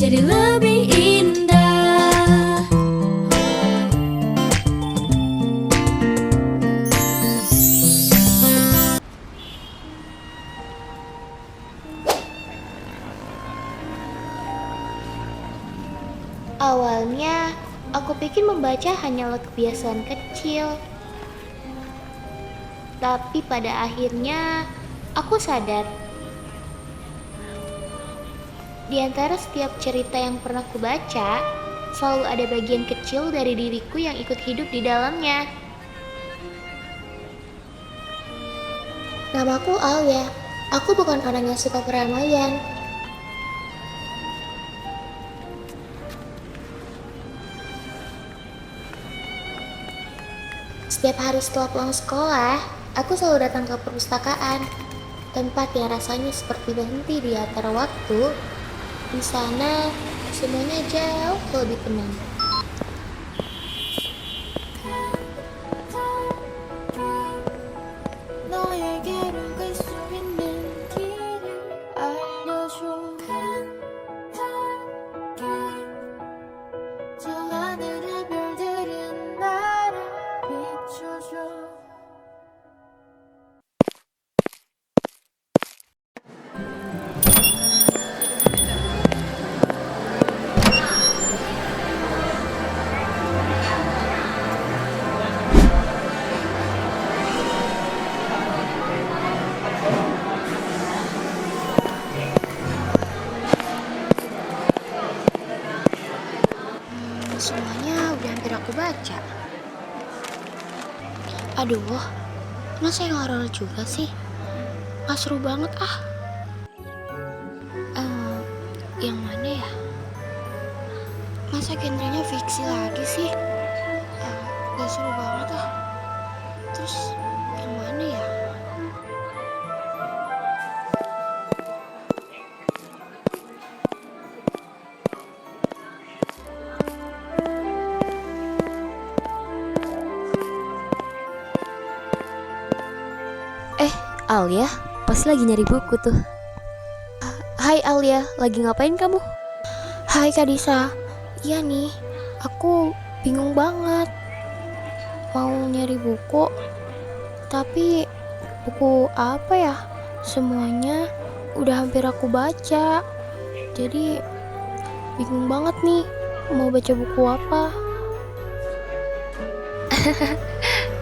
jadi lebih indah. Awalnya, aku pikir membaca hanyalah kebiasaan kecil. Tapi pada akhirnya, aku sadar. Di antara setiap cerita yang pernah kubaca, selalu ada bagian kecil dari diriku yang ikut hidup di dalamnya. Namaku Alia. Aku bukan orang yang suka keramaian. Setiap hari setelah pulang sekolah, aku selalu datang ke perpustakaan, tempat yang rasanya seperti berhenti di antara waktu. Di sana, semuanya jauh lebih tenang. Semuanya udah hampir aku baca. Aduh, masa yang horor juga sih? Gak seru banget ah. Yang mana ya? Masa genrenya fiksi lagi sih? Gak seru banget ah. Terus yang mana ya? Alia, pasti lagi nyari buku tuh. Hai Alia, lagi ngapain kamu? Hai Kak Disa. Iya nih, aku bingung banget. Mau nyari buku, tapi buku apa ya? Semuanya udah hampir aku baca. Jadi bingung banget nih, mau baca buku apa.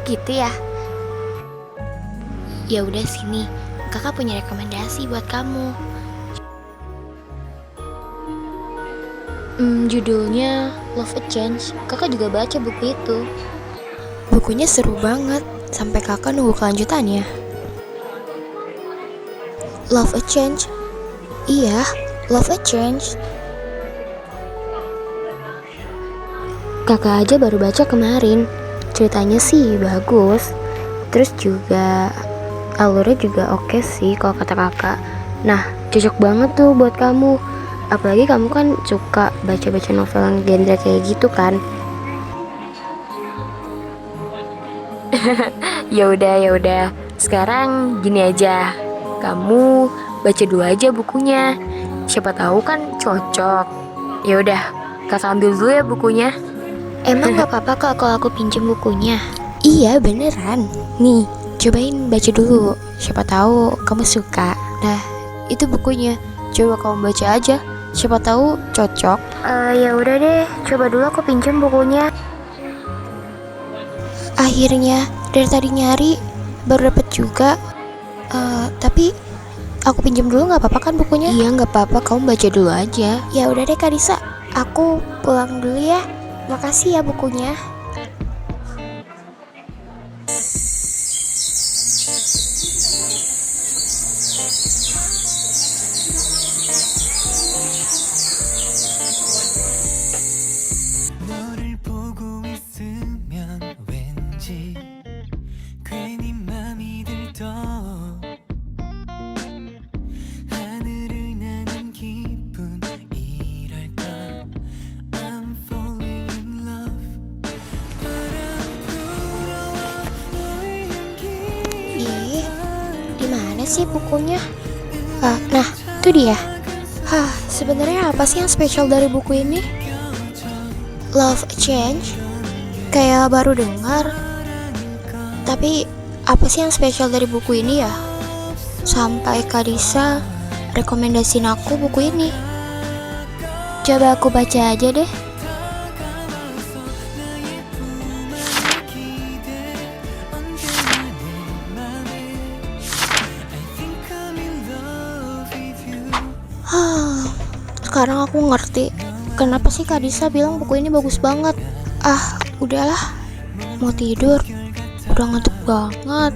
Gitu ya? Ya udah sini, kakak punya rekomendasi buat kamu. Judulnya Love a Change. Kakak juga baca buku itu. Bukunya seru banget, sampai kakak nunggu kelanjutannya. Love a Change? Iya, Love a Change. Kakak aja baru baca kemarin. Ceritanya sih bagus. Terus juga alurnya juga oke sih kalau kata kakak. Nah, cocok banget tuh buat kamu. Apalagi kamu kan suka baca-baca novel yang genre kayak gitu kan. Ya udah. Sekarang gini aja. Kamu baca dulu aja bukunya. Siapa tahu kan cocok. Ya udah, kakak ambil dulu ya bukunya. Emang gak apa-apa kak kalau aku pinjem bukunya? Iya, beneran. Nih, cobain baca dulu. Siapa tahu kamu suka. Nah, itu bukunya. Coba kamu baca aja. Siapa tahu cocok. Ya udah deh, coba dulu aku pinjem bukunya. Akhirnya dari tadi nyari baru dapet juga. Tapi aku pinjem dulu nggak apa-apa kan bukunya? Iya, nggak apa-apa. Kamu baca dulu aja. Ya udah deh Kak Disa, aku pulang dulu ya. Makasih ya bukunya. Di mana sih bukunya? Nah, itu dia. Sebenarnya apa sih yang spesial dari buku ini? Love Change? Kayak baru dengar. Tapi apa sih yang spesial dari buku ini ya? Sampai Kak Disa rekomendasiin aku buku ini. Coba aku baca aja deh. Sekarang aku ngerti kenapa sih Kak Disa bilang buku ini bagus banget. Udahlah, mau tidur, udah ngantuk banget.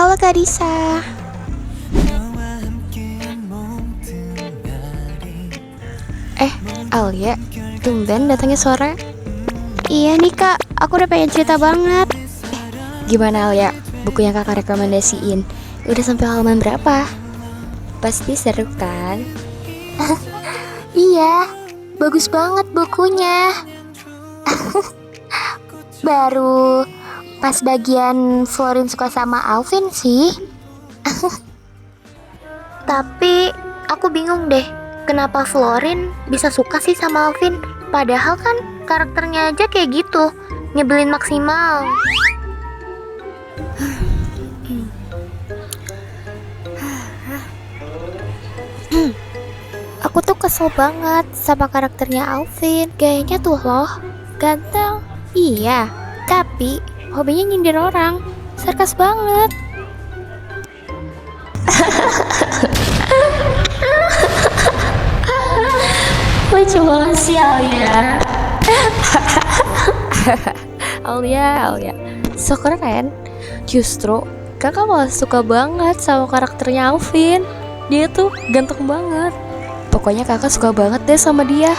Halo Kak Disa. Alia, tumben datangnya sore. Iya nih Kak, aku udah pengen cerita banget. Gimana Alia, buku yang kakak rekomendasiin? Udah sampai halaman berapa? Pasti seru kan? Iya, bagus banget bukunya. Baru pas bagian Florin suka sama Alvin sih. Tapi aku bingung deh, kenapa Florin bisa suka sih sama Alvin? Padahal kan karakternya aja kayak gitu, nyebelin maksimal. Aku tuh kesel banget sama karakternya Alvin. Gayanya tuh loh, ganteng. Iya, tapi hobinya nyindir orang. Sarkas banget. Lucu banget sih Alia. Alia, so keren. Justru kakak malah suka banget sama karakternya Alvin. Dia tuh ganteng banget. Pokoknya kakak suka banget deh sama dia.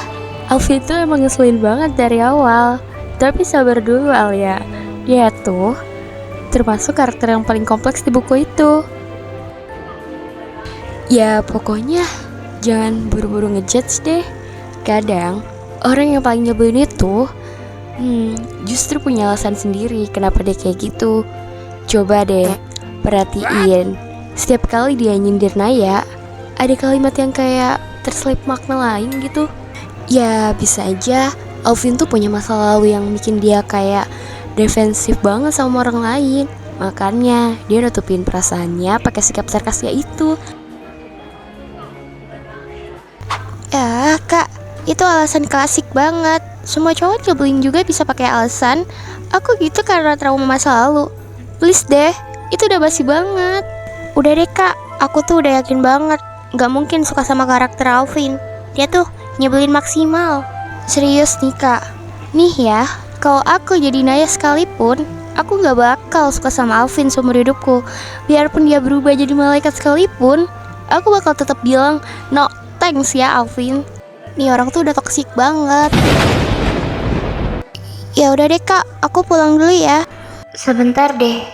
Alvin tuh emang ngeselin banget dari awal. Tapi sabar dulu Alia. Dia tuh termasuk karakter yang paling kompleks di buku itu. Ya pokoknya jangan buru-buru ngejudge deh. Kadang orang yang paling nyebelin itu justru punya alasan sendiri kenapa dia kayak gitu. Coba deh perhatiin, setiap kali dia nyindir Naya, ada kalimat yang kayak terselip makna lain gitu. Ya bisa aja Alvin tuh punya masa lalu yang bikin dia kayak defensif banget sama orang lain. Makanya dia nutupin perasaannya pakai sikap sarkasnya itu. Ya Kak, itu alasan klasik banget. Semua cowok nyebelin juga bisa pakai alasan aku gitu karena trauma masa lalu. Please deh, itu udah basi banget. Udah deh Kak, aku tuh udah yakin banget gak mungkin suka sama karakter Alvin. Dia tuh nyebelin maksimal. Serius nih Kak, nih ya, kalau aku jadi Naya sekalipun, aku gak bakal suka sama Alvin seumur hidupku. Biarpun dia berubah jadi malaikat sekalipun, aku bakal tetap bilang no thanks ya Alvin. Nih orang tuh udah toksik banget. Ya udah deh Kak, aku pulang dulu ya. Sebentar deh,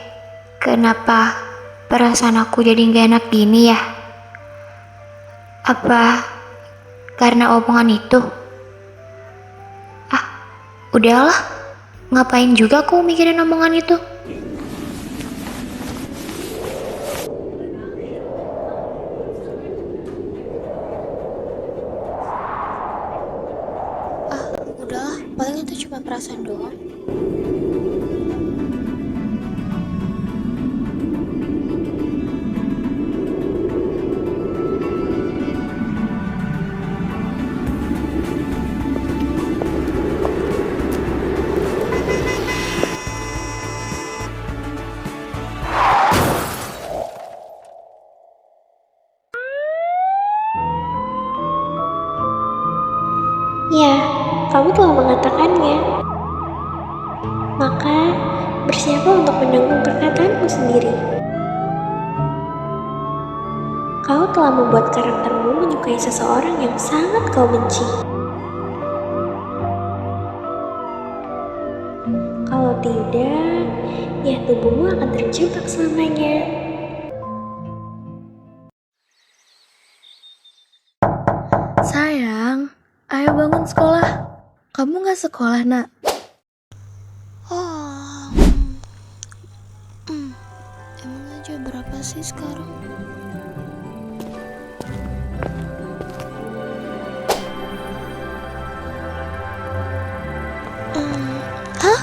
kenapa perasaan aku jadi gak enak gini ya? Apa karena omongan itu? Udahlah, ngapain juga aku mikirin omongan itu? Udahlah, paling itu cuma perasaan doang. Ya, kamu telah mengatakannya. Maka, bersiaplah untuk menanggung perkataanmu sendiri. Kau telah membuat karaktermu menyukai seseorang yang sangat kau benci. Kalau tidak, ya tubuhmu akan terjebak selamanya. Sayang, ayo bangun sekolah. Kamu gak sekolah, nak? Oh, emang aja berapa sih sekarang? Hah?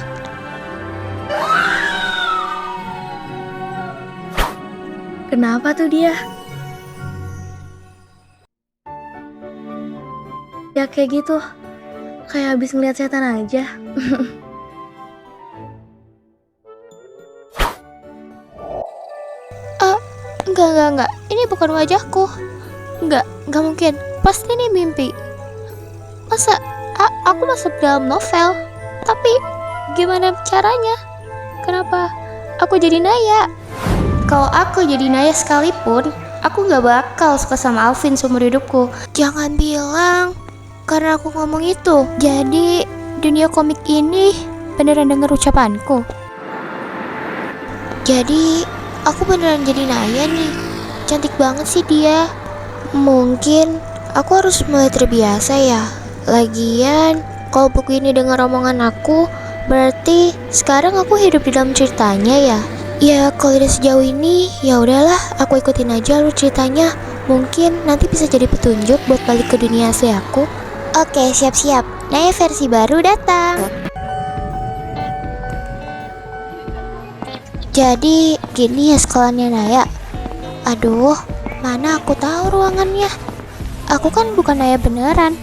Kenapa tuh dia? Ya kayak gitu. Kayak habis ngeliat setan aja. Enggak. Ini bukan wajahku. Enggak mungkin. Pasti ini mimpi. Masa aku masuk dalam novel? Tapi gimana caranya? Kenapa aku jadi Naya? Kalau aku jadi Naya sekalipun, aku gak bakal suka sama Alvin seumur hidupku. Jangan bilang karena aku ngomong itu. Jadi dunia komik ini beneran denger ucapanku. Jadi aku beneran jadi Naya nih. Cantik banget sih dia. Mungkin aku harus mulai terbiasa ya. Lagian kalau buku ini dengar omongan aku, berarti sekarang aku hidup di dalam ceritanya ya. Ya kalau udah sejauh ini, ya udahlah, aku ikutin aja alur ceritanya. Mungkin nanti bisa jadi petunjuk buat balik ke dunia asli aku. Oke, siap-siap. Naya versi baru datang. Jadi gini ya sekolahnya Naya. Aduh, mana aku tahu ruangannya. Aku kan bukan Naya beneran.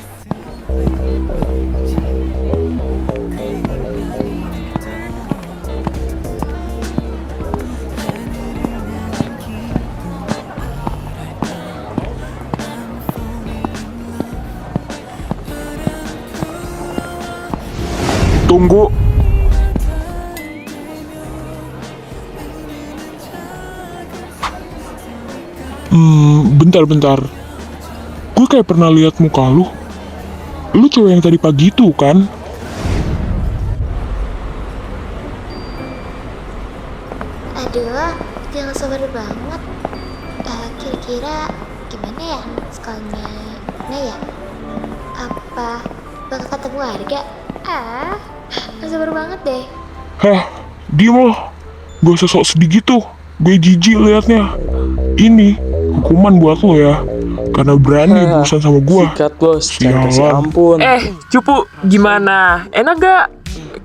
Tunggu. Bentar. Gue kayak pernah lihat muka lu. Lu cewek yang tadi pagi itu kan? Aduh, jangan sabar banget. Kira-kira gimana ya sekolahnya Naya? Apa bakal ketemu warga? Gak sabar banget deh. Hah, diem loh. Gak usah sok sedih gitu. Gue jijik liatnya. Ini hukuman buat lo ya. Karena berani berurusan sama gue. Sikat bos, jangan kasih Sialan. ampun. Cupu, gimana? Enak gak?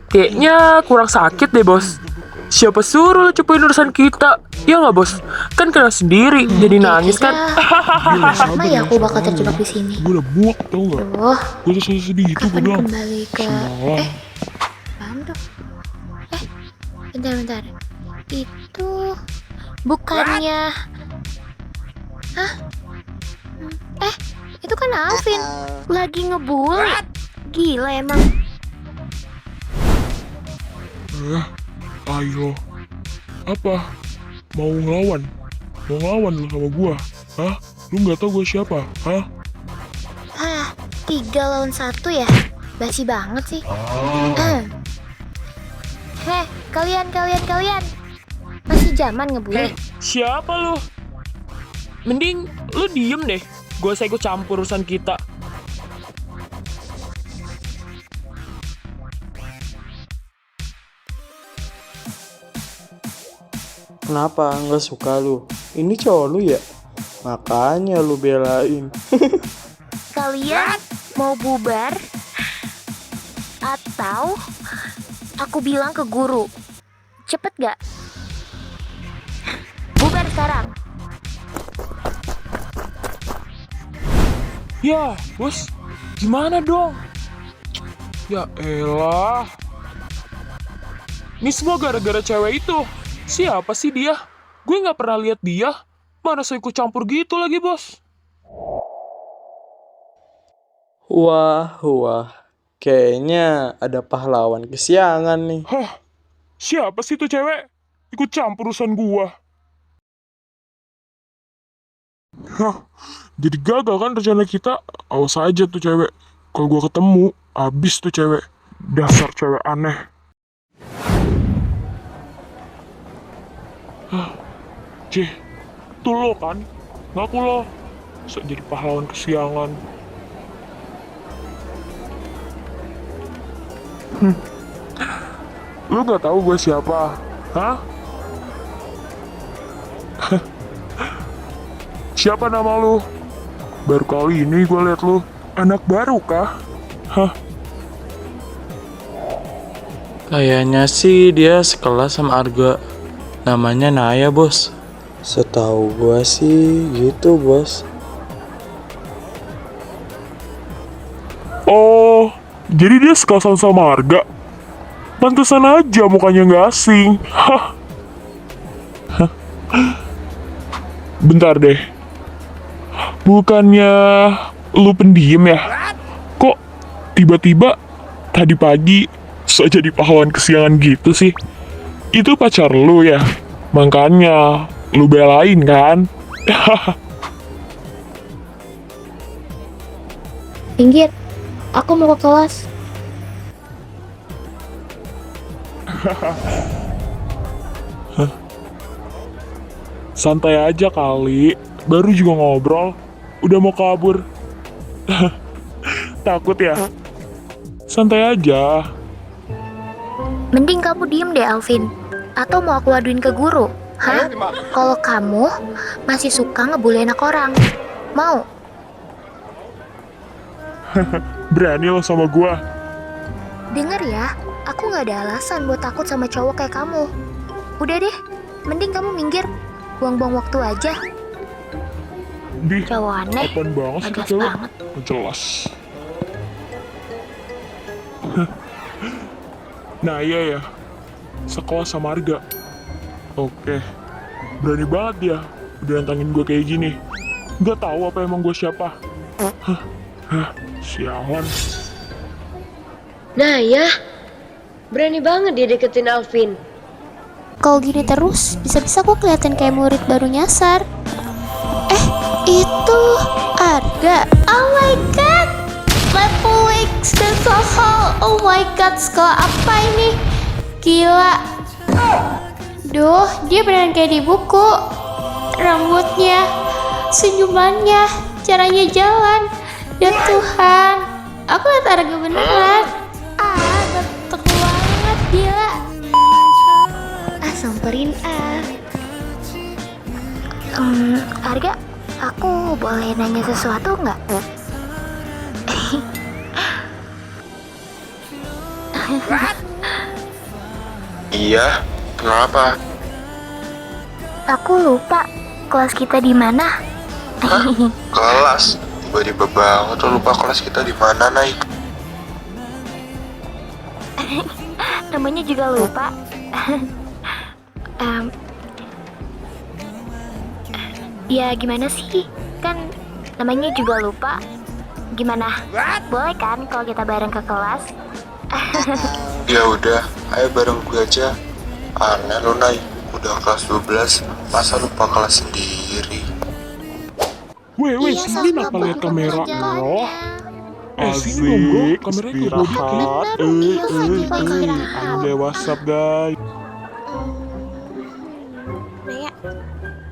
Kayaknya kurang sakit deh, bos. Siapa suruh lo cupuin urusan kita? Ya nggak, bos? Kan kena sendiri, jadi nangis kan? Lama ya aku bakal terjebak di sini. Gue udah muak tau gak? Duh, Gue udah sedih gitu gue kapan bilang. kembali ke Sialan. Bandung? Bentar. Itu bukannya itu kan Alvin lagi ngebully. Gila emang. Ayo. Apa? Mau ngelawan? Mau ngelawan lu sama gua? Hah? Lu nggak tahu gua siapa? Hah? 3 lawan 1 ya? Basi banget sih. Heh, kalian masih zaman ngebully. Siapa lo? Mending lu diem deh. Gue usah ikut campur urusan kita. Kenapa nggak suka lu? Ini cowok lu ya? Makanya lu belain. Kalian mau bubar? Atau aku bilang ke guru? Cepet gak? Bubar sekarang. Ya, bos. Gimana dong? Ya elah. Ini semua gara-gara cewek itu. Siapa sih dia? Gue nggak pernah lihat dia. Mana saya ikut campur gitu lagi, bos? Wah. Kayaknya ada pahlawan kesiangan nih. Hah? Siapa sih tuh cewek? Ikut campur urusan gua. Hah, jadi gagal kan rencana kita? Awas aja tuh cewek. Kalau gua ketemu, abis tuh cewek. Dasar cewek aneh. Cih, tuh lo kan? Ngaku lo. Bisa jadi pahlawan kesiangan. Lu gak tahu gue siapa? Hah? Siapa nama lu? Baru kali ini gue liat lu. Anak baru kah? Hah? Kayaknya sih dia sekelas sama Arga. Namanya Naya, bos. Setahu gua sih gitu, bos. Oh, jadi dia sekalasan sama Arga? Pantesan aja mukanya nggak asing. Hah? Hah? Bentar deh. Bukannya lu pendiam ya? Kok tiba-tiba tadi pagi sok jadi pahlawan kesiangan gitu sih? Itu pacar lu ya? Makanya lu belain kan? Minggir, aku mau ke kelas. Santai aja kali, baru juga ngobrol, udah mau kabur. Takut ya? Santai aja. Mending kamu diem deh, Alvin. Atau mau aku aduin ke guru? Hah? Kalau kamu masih suka ngebully anak orang, mau? Berani lo sama gua. Dengar ya, aku nggak ada alasan buat takut sama cowok kayak kamu. Udah deh, mending kamu minggir. Buang-buang waktu aja. Di, Cowok aneh. apaan banget sih Gak tuh cewek? banget. Jelas. Nah iya ya, sekelas sama Arga. Oke, berani banget dia udah nantangin gue kayak gini. Gak tahu apa emang gue siapa. Sialan. Nah ya, berani banget dia deketin Alvin. Kalau gini terus, bisa-bisa gue kelihatan kayak murid baru nyasar. Itu Arga. Oh my god, level X dan Soho. Oh my god, sekolah apa ini? Gila. Duh, dia beneran kayak di buku. Rambutnya, senyumannya, caranya jalan. Ya Tuhan, aku liat Arga beneran. Ganteng banget, gila. Samperin Arga, aku boleh nanya sesuatu nggak? Iya, kenapa? Aku lupa kelas kita di mana. Hah? Kelas? Tiba-tiba banget lo lupa kelas kita di mana, Nay? Namanya juga lupa. Ya gimana sih? Kan namanya juga lupa. Gimana? Boleh kan kalau kita bareng ke kelas? Ya udah, ayo bareng gue aja. Aneh lo, Nay. Udah kelas 12, masa lupa kelas sendiri? Weh, Iya, sini sama apa liat Bang, kamera jalannya. lo? Sini dong bro, Asik, kameranya ke istirahat. Iya, lagi istirahat. Ande WhatsApp guys. Naya,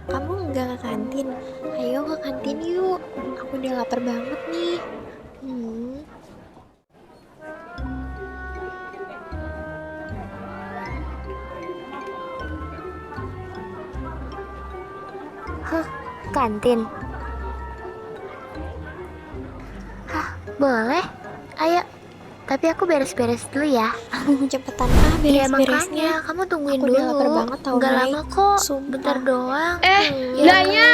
kamu nggak ke kantin? Ayo ke kantin yuk. Aku udah lapar banget nih. Kantin. Boleh. Ayo. Tapi aku beres-beres dulu ya. Cepetan Iya beres-beresnya. makanya, kamu tungguin Aku dulu. udah lapar banget tau, Nggak Nay. lama kok, Sumpah. bentar doang. Naya!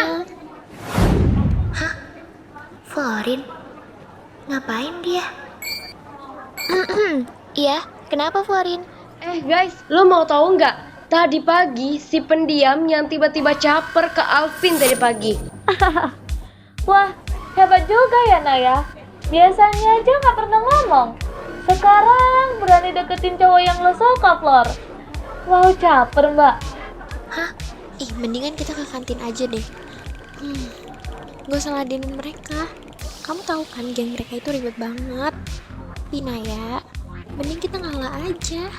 Florin? Ngapain dia? Iya, kenapa Florin? Guys, lo mau tahu nggak? Tadi pagi si pendiam yang tiba-tiba caper ke Alvin tadi pagi. Wah, hebat juga ya Naya. Biasanya aja nggak pernah ngomong. Sekarang berani deketin cowok yang lo suka, Flor. Wow, caper mbak. Ih, mendingan kita ke kantin aja deh. Gak usah ladenin mereka. Kamu tahu kan geng mereka itu ribet banget. Tina ya, mending kita ngalah aja.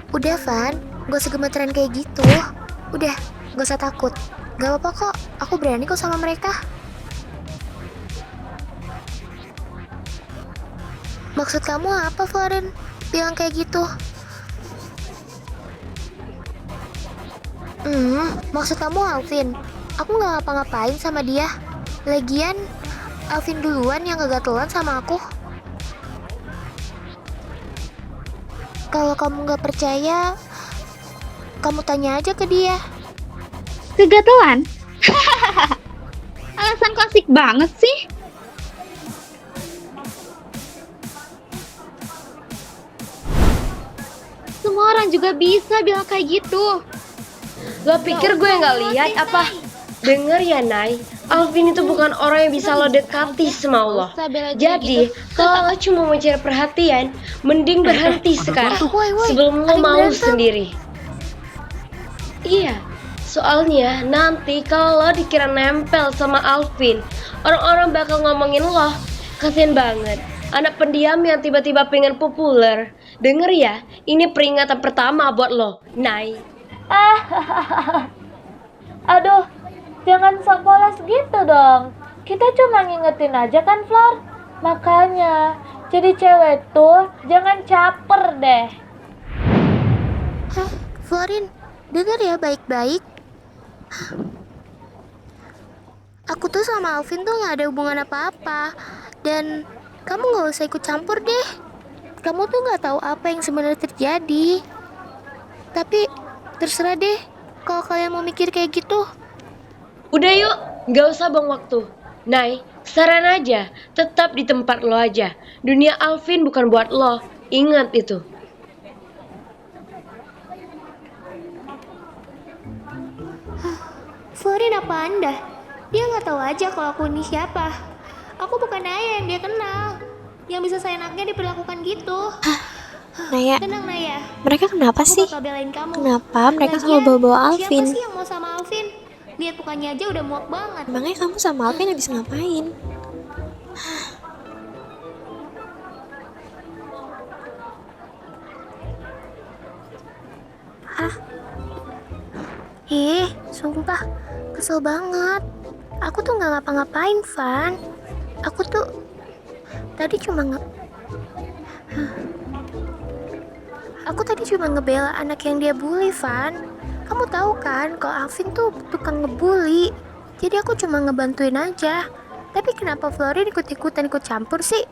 Udah Van, gak usah gemeteran kayak gitu. Udah, gak usah takut. Gak apa-apa kok, aku berani kok sama mereka. Maksud kamu apa, Florin? Bilang kayak gitu? Maksud kamu Alvin? Aku gak ngapa-ngapain sama dia. Lagian, Alvin duluan yang kegatelan sama aku. Kalau kamu gak percaya, kamu tanya aja ke dia. Kegatelan? Alasan klasik banget sih. Semua orang juga bisa bilang kayak gitu. Lo pikir gue nggak lihat apa? Denger ya, Nay. Alvin itu bukan orang yang bisa lo dekati sama Allah. Jadi, kalau lo cuma mau cari perhatian, mending berhenti sekarang sebelum lo malu sendiri. Iya, soalnya nanti kalau lo dikira nempel sama Alvin, orang-orang bakal ngomongin lo. Kasian banget, anak pendiam yang tiba-tiba pengen populer. Denger ya, ini peringatan pertama buat lo, Nay. Aduh, jangan sok polos gitu dong. Kita cuma ngingetin aja kan, Flor. Makanya, jadi cewek tuh jangan caper deh. Florin, dengar ya baik-baik. Aku tuh sama Alvin tuh gak ada hubungan apa-apa. Dan kamu gak usah ikut campur deh. Kamu tuh gak tahu apa yang sebenarnya terjadi. Tapi terserah deh kalau kalian mau mikir kayak gitu. Udah yuk, gak usah buang waktu. Nay, saran aja, tetap di tempat lo aja. Dunia Alvin bukan buat lo, ingat itu. Florin apa anda? Dia nggak tahu aja kalau aku ini siapa. Aku bukan Naya yang dia kenal. Yang bisa seenaknya diperlakukan gitu. Naya, Tenang Naya. mereka kenapa Aku sih? bakal belain kamu. Kenapa mereka Lagian, selalu bawa-bawa Alvin? Siapa sih yang mau sama Alvin? Lihat mukanya aja udah muak banget. Emangnya kamu sama Alvin habis ngapain? Sumpah, kesel banget. Aku tuh gak ngapa-ngapain, Van. Aku tuh tadi cuma Aku tadi cuma ngebela anak yang dia bully, Van. Kamu tahu kan kalau Alvin tuh tukang ngebully. Jadi aku cuma ngebantuin aja. Tapi kenapa Florin ikut-ikutan ikut campur sih?